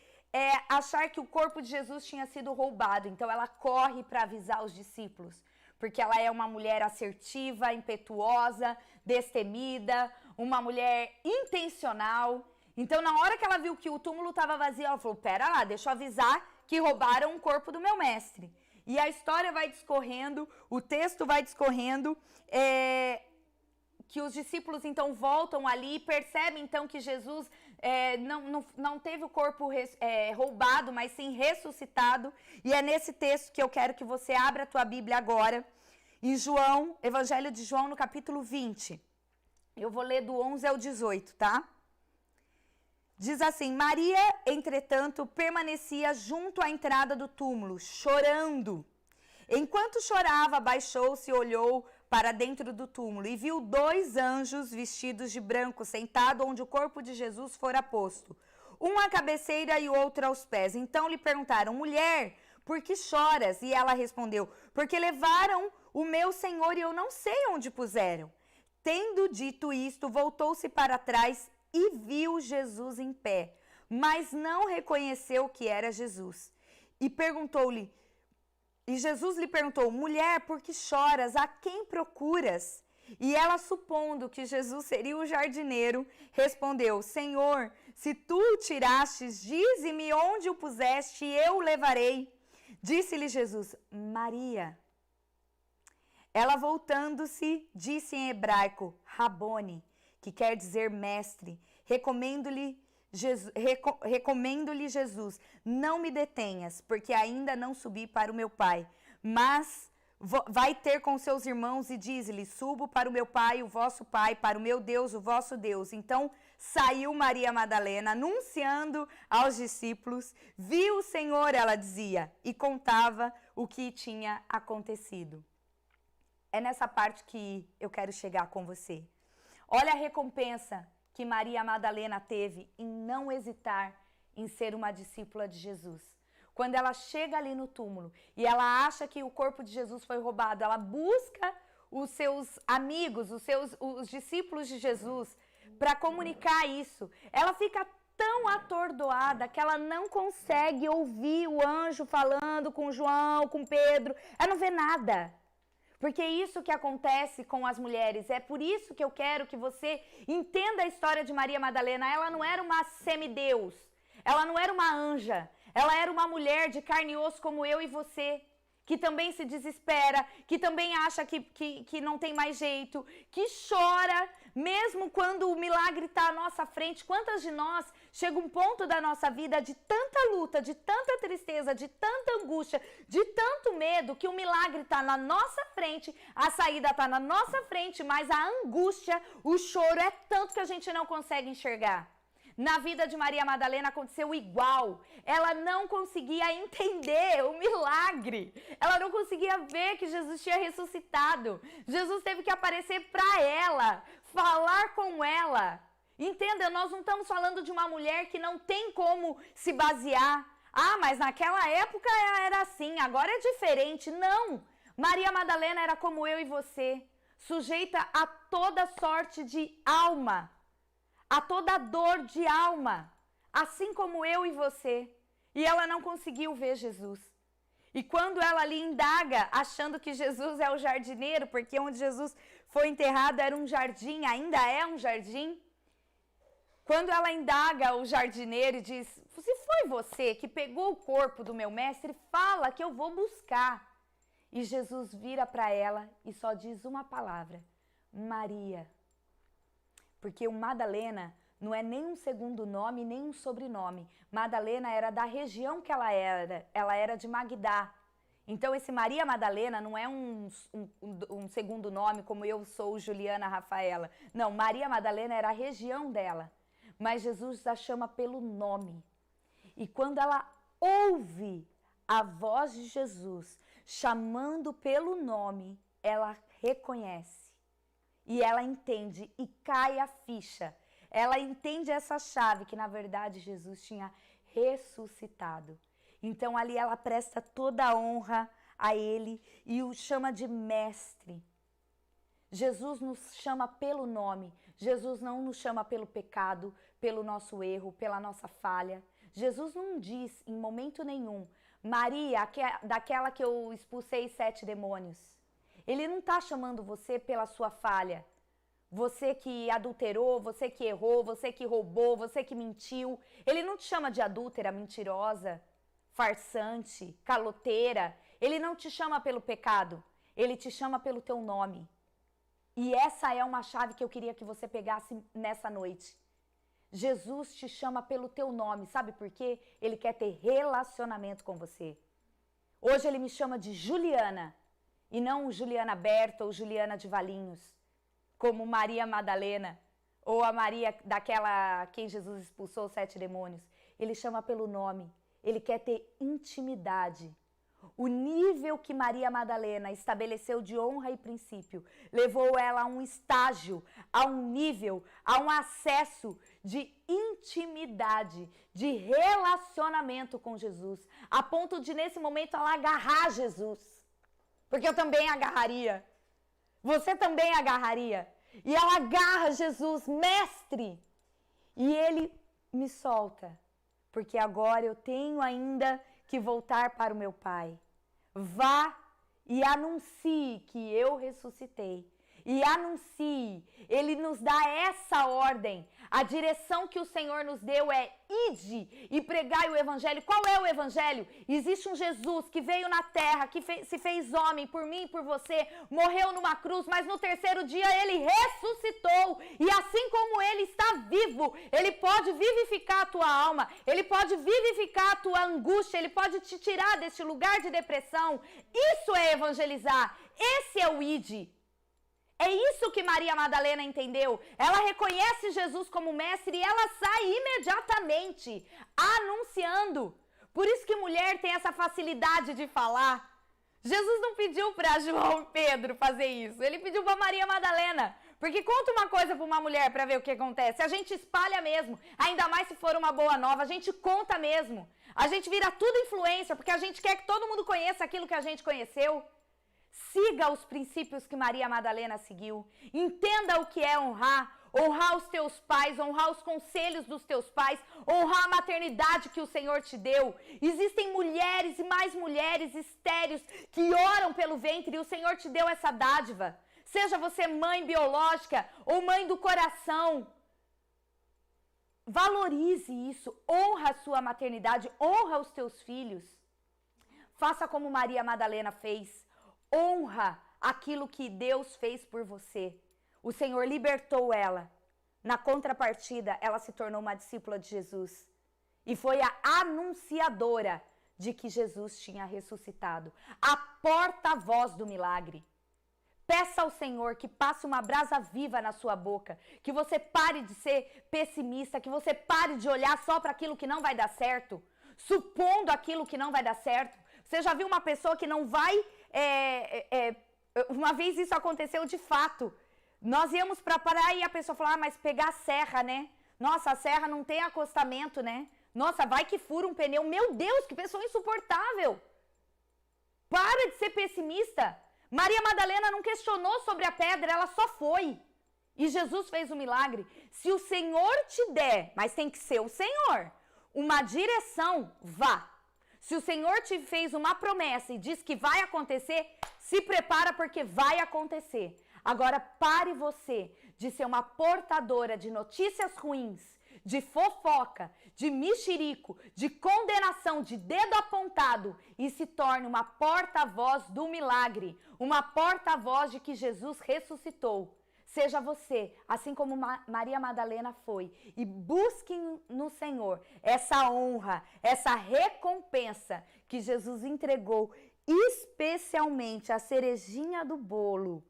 achar que o corpo de Jesus tinha sido roubado. Então ela corre para avisar os discípulos. Porque ela é uma mulher assertiva, impetuosa, destemida, uma mulher intencional. Então, na hora que ela viu que o túmulo estava vazio, ela falou, pera lá, deixa eu avisar que roubaram o corpo do meu mestre. E a história vai discorrendo, o texto vai discorrendo, que os discípulos, então, voltam ali e percebem, então, que Jesus não teve o corpo roubado, mas sim ressuscitado. E é nesse texto que eu quero que você abra a tua Bíblia agora, em João, Evangelho de João, no capítulo 20. Eu vou ler do 11 ao 18, tá? Diz assim, Maria, entretanto, permanecia junto à entrada do túmulo, chorando. Enquanto chorava, abaixou-se e olhou para dentro do túmulo e viu 2 anjos vestidos de branco sentados onde o corpo de Jesus fora posto, um à cabeceira e o outro aos pés. Então lhe perguntaram, mulher, por que choras? E ela respondeu, porque levaram o meu Senhor e eu não sei onde puseram. Tendo dito isto, voltou-se para trás e viu Jesus em pé, mas não reconheceu que era Jesus. E Jesus lhe perguntou, mulher, por que choras? A quem procuras? E ela, supondo que Jesus seria o jardineiro, respondeu, Senhor, se tu o tirastes, dize-me onde o puseste e eu o levarei. Disse-lhe Jesus, Maria. Ela, voltando-se, disse em hebraico, Rabone, que quer dizer mestre, recomendo-lhe Jesus, não me detenhas, porque ainda não subi para o meu pai, mas vai ter com seus irmãos e diz-lhe, subo para o meu pai, o vosso pai, para o meu Deus, o vosso Deus. Então saiu Maria Madalena, anunciando aos discípulos, viu o Senhor, ela dizia, e contava o que tinha acontecido. É nessa parte que eu quero chegar com você. Olha a recompensa que Maria Madalena teve em não hesitar em ser uma discípula de Jesus. Quando ela chega ali no túmulo e ela acha que o corpo de Jesus foi roubado, ela busca os seus amigos, os discípulos de Jesus, para comunicar isso. Ela fica tão atordoada que ela não consegue ouvir o anjo falando com João, com Pedro. Ela não vê nada. Porque é isso que acontece com as mulheres. É por isso que eu quero que você entenda a história de Maria Madalena. Ela não era uma semideus. Ela não era uma anja. Ela era uma mulher de carne e osso como eu e você, que também se desespera, que também acha que não tem mais jeito, que chora, mesmo quando o milagre está à nossa frente. Quantas de nós chega um ponto da nossa vida de tanta luta, de tanta tristeza, de tanta angústia, de tanto medo, que o milagre está na nossa frente, a saída está na nossa frente, mas a angústia, o choro é tanto que a gente não consegue enxergar. Na vida de Maria Madalena aconteceu igual. Ela não conseguia entender o milagre. Ela não conseguia ver que Jesus tinha ressuscitado. Jesus teve que aparecer para ela, falar com ela. Entenda, nós não estamos falando de uma mulher que não tem como se basear. Ah, mas naquela época era assim, agora é diferente. Não! Maria Madalena era como eu e você, sujeita a toda sorte de alma, a toda dor de alma, assim como eu e você. E ela não conseguiu ver Jesus. E quando ela ali indaga, achando que Jesus é o jardineiro, porque onde Jesus foi enterrado era um jardim, ainda é um jardim. Quando ela indaga o jardineiro e diz, se foi você que pegou o corpo do meu mestre, fala que eu vou buscar. E Jesus vira para ela e só diz uma palavra, Maria. Porque o Madalena não é nem um segundo nome, nem um sobrenome. Madalena era da região que ela era de Magdá. Então esse Maria Madalena não é um segundo nome, como eu sou Juliana Rafaela. Não, Maria Madalena era a região dela. Mas Jesus a chama pelo nome. E quando ela ouve a voz de Jesus chamando pelo nome, ela reconhece. E ela entende e cai a ficha. Ela entende essa chave que, na verdade, Jesus tinha ressuscitado. Então, ali ela presta toda a honra a ele e o chama de mestre. Jesus nos chama pelo nome. Jesus não nos chama pelo pecado, pelo nosso erro, pela nossa falha. Jesus não diz em momento nenhum, Maria, daquela que eu expulsei 7 demônios. Ele não está chamando você pela sua falha. Você que adulterou, você que errou, você que roubou, você que mentiu. Ele não te chama de adúltera, mentirosa, farsante, caloteira. Ele não te chama pelo pecado. Ele te chama pelo teu nome. E essa é uma chave que eu queria que você pegasse nessa noite. Jesus te chama pelo teu nome. Sabe por quê? Ele quer ter relacionamento com você. Hoje ele me chama de Juliana. E não Juliana Berta ou Juliana de Valinhos, como Maria Madalena, ou a Maria daquela quem Jesus expulsou 7 demônios. Ele chama pelo nome, ele quer ter intimidade. O nível que Maria Madalena estabeleceu de honra e princípio, levou ela a um estágio, a um nível, a um acesso de intimidade, de relacionamento com Jesus, a ponto de nesse momento ela agarrar Jesus. Porque eu também agarraria. Você também agarraria. E ela agarra Jesus, mestre. E ele me solta. Porque agora eu tenho ainda que voltar para o meu Pai. Vá e anuncie que eu ressuscitei. E anuncie. Ele nos dá essa ordem. A direção que o Senhor nos deu é ide e pregai o Evangelho. Qual é o Evangelho? Existe um Jesus que veio na terra, que se fez homem por mim e por você, morreu numa cruz, mas no 3º dia ele ressuscitou. E assim como ele está vivo, ele pode vivificar a tua alma, ele pode vivificar a tua angústia, ele pode te tirar deste lugar de depressão. Isso é evangelizar. Esse é o ide. É isso que Maria Madalena entendeu. Ela reconhece Jesus como mestre e ela sai imediatamente anunciando. Por isso que mulher tem essa facilidade de falar. Jesus não pediu para João e Pedro fazer isso. Ele pediu para Maria Madalena. Porque conta uma coisa para uma mulher para ver o que acontece. A gente espalha mesmo. Ainda mais se for uma boa nova. A gente conta mesmo. A gente vira tudo influência porque a gente quer que todo mundo conheça aquilo que a gente conheceu. Siga os princípios que Maria Madalena seguiu. Entenda o que é honrar. Honrar os teus pais, honrar os conselhos dos teus pais, honrar a maternidade que o Senhor te deu. Existem mulheres e mais mulheres estéreis que oram pelo ventre e o Senhor te deu essa dádiva. Seja você mãe biológica ou mãe do coração. Valorize isso. Honra a sua maternidade, honra os teus filhos. Faça como Maria Madalena fez. Honra aquilo que Deus fez por você. O Senhor libertou ela. Na contrapartida, ela se tornou uma discípula de Jesus. E foi a anunciadora de que Jesus tinha ressuscitado. A porta-voz do milagre. Peça ao Senhor que passe uma brasa viva na sua boca. Que você pare de ser pessimista. Que você pare de olhar só para aquilo que não vai dar certo. Supondo aquilo que não vai dar certo. Você já viu uma pessoa que não vai... Uma vez isso aconteceu de fato. Nós íamos para Pará e a pessoa falou, mas pegar a serra, né? Nossa, a serra não tem acostamento, né? Nossa, vai que fura um pneu. Meu Deus, que pessoa insuportável. Para de ser pessimista. Maria Madalena não questionou sobre a pedra, ela só foi. E Jesus fez o milagre. Se o Senhor te der, mas tem que ser o Senhor, uma direção, vá. Se o Senhor te fez uma promessa e diz que vai acontecer, se prepara porque vai acontecer. Agora pare você de ser uma portadora de notícias ruins, de fofoca, de mexerico, de condenação, de dedo apontado e se torne uma porta-voz do milagre, uma porta-voz de que Jesus ressuscitou. Seja você, assim como Maria Madalena foi, e busque no Senhor essa honra, essa recompensa que Jesus entregou, especialmente a cerejinha do bolo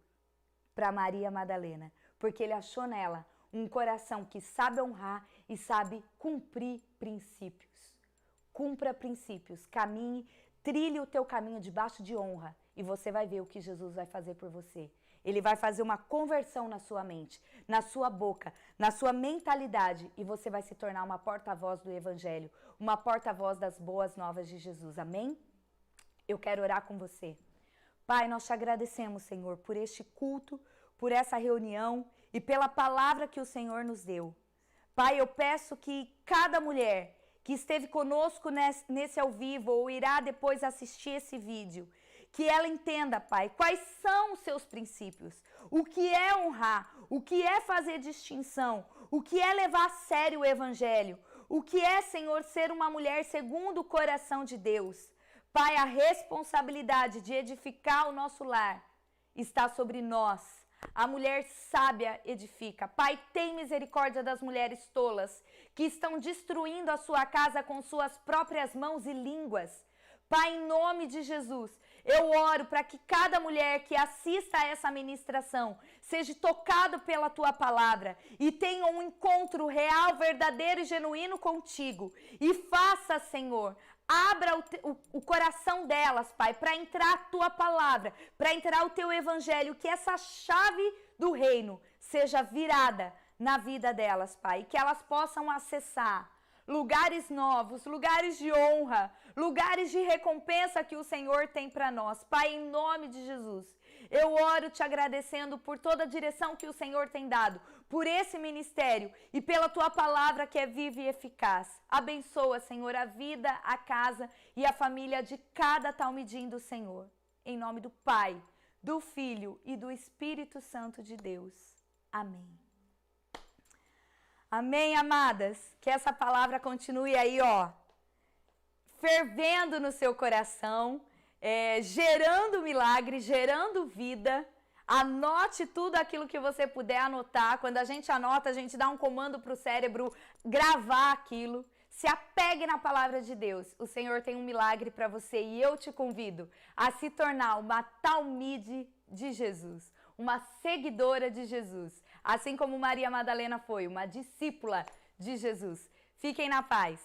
para Maria Madalena, porque ele achou nela um coração que sabe honrar e sabe cumprir princípios. Cumpra princípios, caminhe, trilhe o teu caminho debaixo de honra e você vai ver o que Jesus vai fazer por você. Ele vai fazer uma conversão na sua mente, na sua boca, na sua mentalidade e você vai se tornar uma porta-voz do Evangelho, uma porta-voz das boas novas de Jesus. Amém? Eu quero orar com você. Pai, nós te agradecemos, Senhor, por este culto, por essa reunião e pela palavra que o Senhor nos deu. Pai, eu peço que cada mulher que esteve conosco nesse ao vivo ou irá depois assistir esse vídeo, que ela entenda, Pai, quais são os seus princípios, o que é honrar, o que é fazer distinção, o que é levar a sério o Evangelho, o que é, Senhor, ser uma mulher segundo o coração de Deus. Pai, a responsabilidade de edificar o nosso lar está sobre nós. A mulher sábia edifica. Pai, tem misericórdia das mulheres tolas que estão destruindo a sua casa com suas próprias mãos e línguas. Pai, em nome de Jesus, eu oro para que cada mulher que assista a essa ministração seja tocado pela Tua palavra e tenha um encontro real, verdadeiro e genuíno contigo. E faça, Senhor, abra o coração delas, Pai, para entrar a Tua palavra, para entrar o Teu Evangelho, que essa chave do reino seja virada na vida delas, Pai, e que elas possam acessar lugares novos, lugares de honra, lugares de recompensa que o Senhor tem para nós. Pai, em nome de Jesus, eu oro te agradecendo por toda a direção que o Senhor tem dado, por esse ministério e pela Tua palavra que é viva e eficaz. Abençoa, Senhor, a vida, a casa e a família de cada talmidim do Senhor. Em nome do Pai, do Filho e do Espírito Santo de Deus. Amém. Amém, amadas? Que essa palavra continue aí, fervendo no seu coração, gerando milagre, gerando vida. Anote tudo aquilo que você puder anotar. Quando a gente anota, a gente dá um comando para o cérebro gravar aquilo. Se apegue na palavra de Deus. O Senhor tem um milagre para você e eu te convido a se tornar uma talmide de Jesus, uma seguidora de Jesus, assim como Maria Madalena foi, uma discípula de Jesus. Fiquem na paz.